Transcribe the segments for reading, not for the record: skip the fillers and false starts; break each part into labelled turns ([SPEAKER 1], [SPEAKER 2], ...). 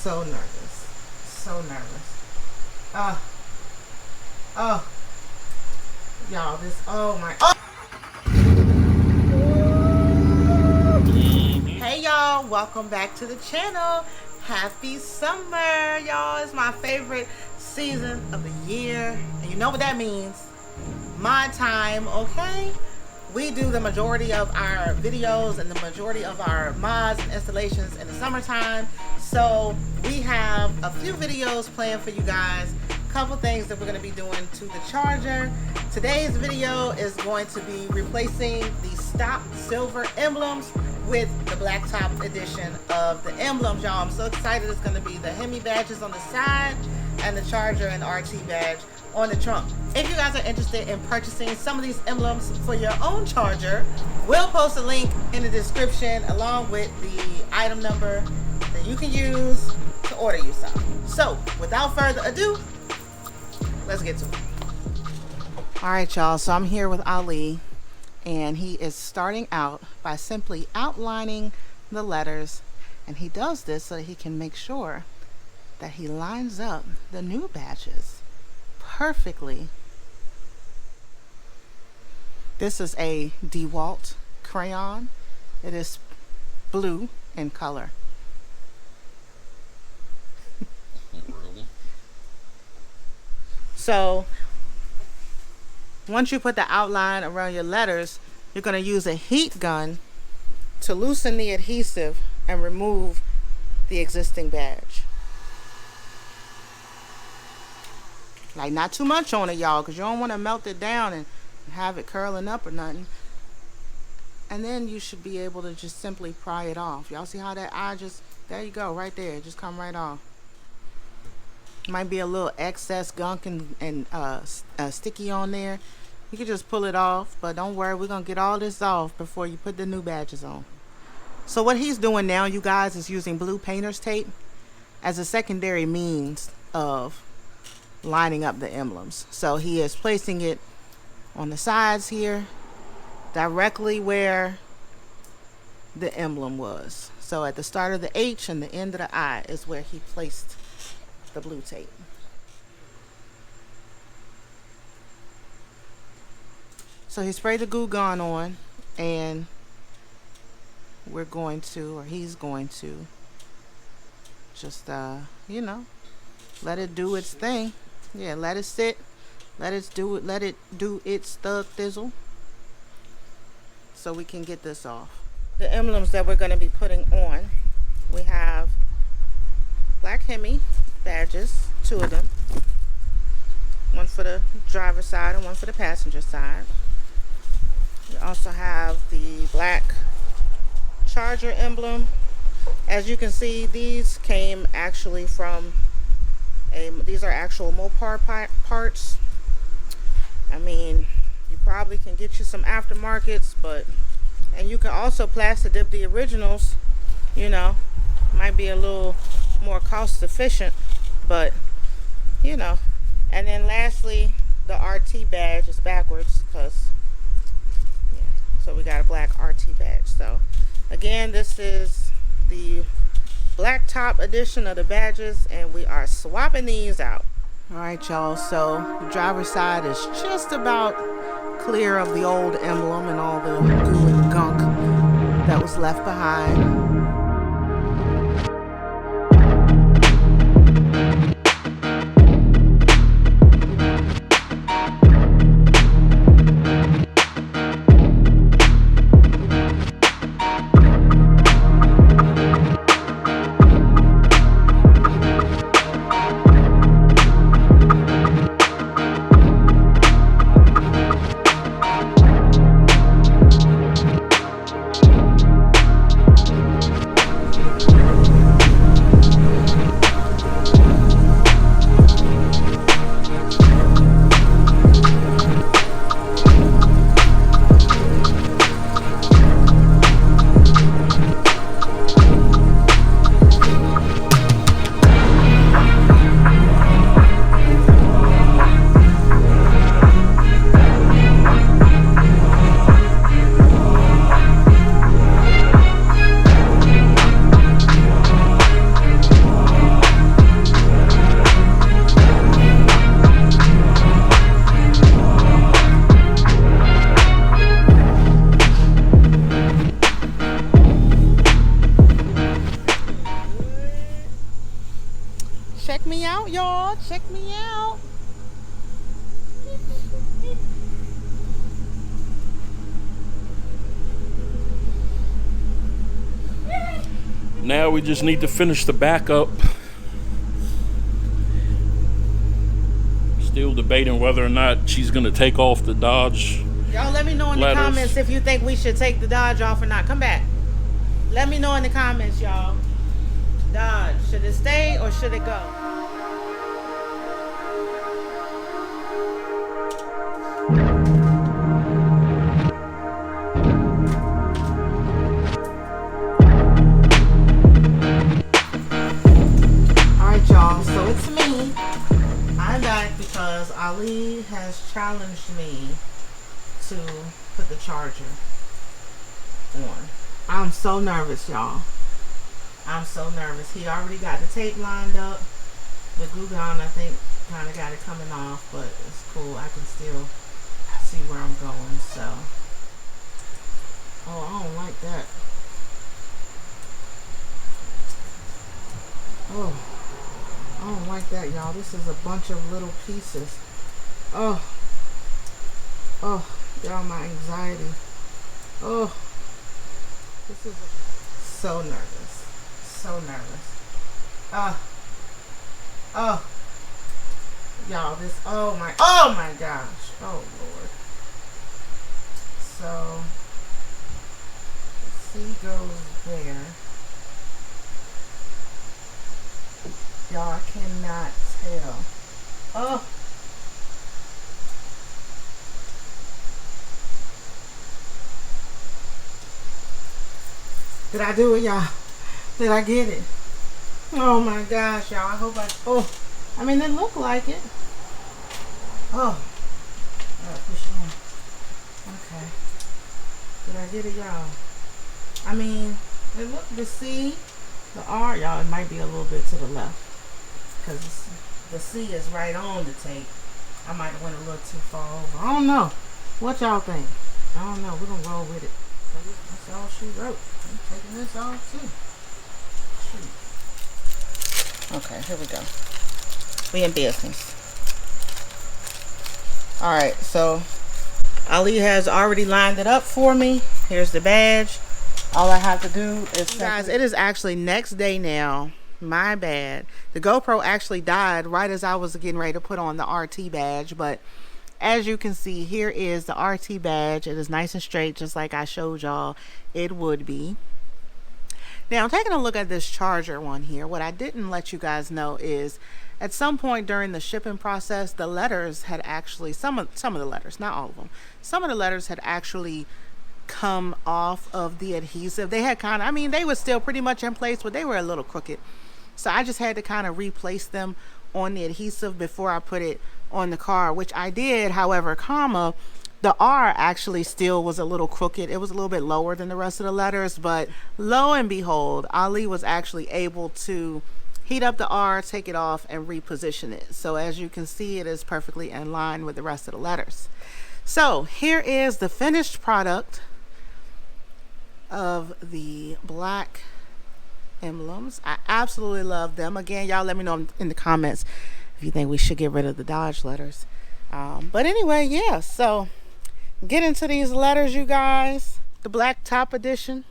[SPEAKER 1] so nervous. So nervous. Oh. Y'all, this, oh my, oh! Hey y'all, welcome back to the channel. Happy summer, y'all. It's my favorite season of the year. And you know what that means. My time, okay? We do the majority of our videos and the majority of our mods and installations in the summertime. So we have a few videos planned for you guys. A couple things that we're going to be doing to the charger. Today's video is going to be replacing the stock silver emblems with the Blacktop edition of the emblems, y'all. I'm so excited. It's going to be the Hemi badges on the side and the charger and RT badge on the trunk. If you guys are interested in purchasing some of these emblems for your own charger, we'll post a link in the description along with the item number that you can use to order you some. So without further ado, let's get to it. All right, y'all, so I'm here with Ali, and he is starting out by simply outlining the letters, and he does this so that he can make sure that he lines up the new badges perfectly. This is a DeWalt crayon. It is blue in color.
[SPEAKER 2] Really?
[SPEAKER 1] So once you put the outline around your letters, you're going to use a heat gun to loosen the adhesive and remove the existing badge. Like, not too much on it, y'all, because you don't want to melt it down and have it curling up or nothing. And then you should be able to just simply pry it off. Y'all see how that eye just, there you go, right there. Just come right off. Might be a little excess gunk and sticky on there. You can just pull it off, but don't worry, we're going to get all this off before you put the new badges on. So what he's doing now, you guys, is using blue painter's tape as a secondary means of lining up the emblems. So he is placing it on the sides here, directly where the emblem was. So at the start of the H and the end of the I is where he placed the blue tape. So he sprayed the Goo Gone on, and we're going to, or he's going to, just you know, let it do its thing. Yeah, let it sit. Let it do its thug thizzle. So we can get this off. The emblems that we're going to be putting on, we have black Hemi badges, 2 of them. One for the driver's side and one for the passenger side. We also have the black charger emblem. As you can see, these came actually from these are actual MOPAR parts. I mean, you probably can get you some aftermarkets, and you can also plastic dip the originals, you know, might be a little more cost efficient, but you know. And then lastly, the RT badge is backwards because, yeah, so we got a black RT badge. So again, this is the Blacktop edition of the badges, and we are swapping these out. All right, y'all, so the driver's side is just about clear of the old emblem and all the goo and gunk that was left behind. Check me out, y'all. Check me out.
[SPEAKER 2] Now we just need to finish the backup. Still debating whether or not she's gonna take off the Dodge.
[SPEAKER 1] Y'all let me know in the comments if you think we should take the Dodge off or not. Come back. Let me know in the comments, y'all. Dodge, should it stay or should it go? Alright, y'all, so it's me. I'm back because Ali has challenged me to put the charger on. I'm so nervous, y'all. I'm so nervous. He already got the tape lined up. The glue gun, I think, kind of got it coming off, but it's cool. I can still see where I'm going, so. Oh, I don't like that. Oh, I don't like that, y'all. This is a bunch of little pieces. Oh, y'all, my anxiety. Oh, this is so nervous. So nervous. Y'all, this, oh my gosh. Oh, Lord. So, the C goes there. Y'all, I cannot tell. Oh. Did I do it, y'all? Did I get it? Oh my gosh, y'all. I hope I mean, it looked like it. Oh. I gotta push it on. Okay. Did I get it, y'all? I mean, it looked, the C, the R, y'all, it might be a little bit to the left. Because the C is right on the tape. I might have went a little too far over. I don't know. What y'all think? I don't know. We're going to roll with it. That's all she wrote. I'm taking this off too. Shoot. Okay, here we go. We in business. Alright, so Ali has already lined it up for me. Here's the badge. All I have to do is... Guys, it is actually next day now. My bad. The GoPro actually died right as I was getting ready to put on the RT badge, but as you can see, here is the RT badge. It is nice and straight, just like I showed y'all it would be. Now, taking a look at this charger one here, what I didn't let you guys know is at some point during the shipping process, the letters had actually, some of the letters, not all of them, some of the letters had actually come off of the adhesive. They had kind of, I mean, they were still pretty much in place, but they were a little crooked. So I just had to kind of replace them on the adhesive before I put it on the car, which I did. However, the R actually still was a little crooked. It was a little bit lower than the rest of the letters, but lo and behold, Ali was actually able to heat up the R, take it off, and reposition it. So as you can see, it is perfectly in line with the rest of the letters. So here is the finished product of the black emblems. I absolutely love them. Again, y'all let me know in the comments if you think we should get rid of the Dodge letters. But anyway, yeah, so get into these letters, you guys. The Blacktop edition.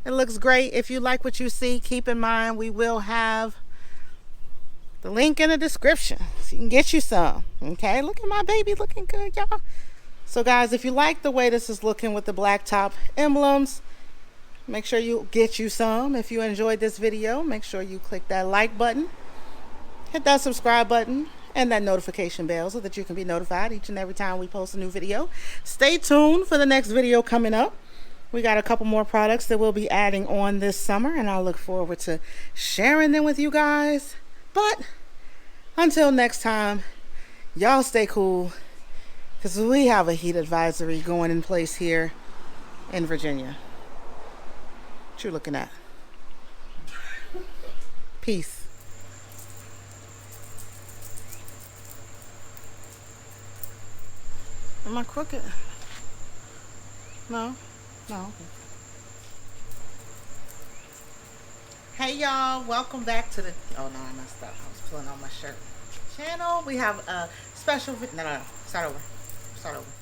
[SPEAKER 1] It looks great. If you like what you see, keep in mind we will have the link in the description so you can get you some. Okay, look at my baby looking good, y'all. So guys, if you like the way this is looking with the Blacktop emblems, make sure you get you some. If you enjoyed this video, make sure you click that like button, hit that subscribe button, and that notification bell so that you can be notified each and every time we post a new video. Stay tuned for the next video coming up. We got a couple more products that we'll be adding on this summer, and I look forward to sharing them with you guys. But until next time, y'all stay cool, because we have a heat advisory going in place here in Virginia. What you looking at? Peace. Am I crooked? No. No. Hey. Hey y'all, welcome back to the, oh no, I messed up. I was pulling on my shirt. Channel. We have a special, no, start over.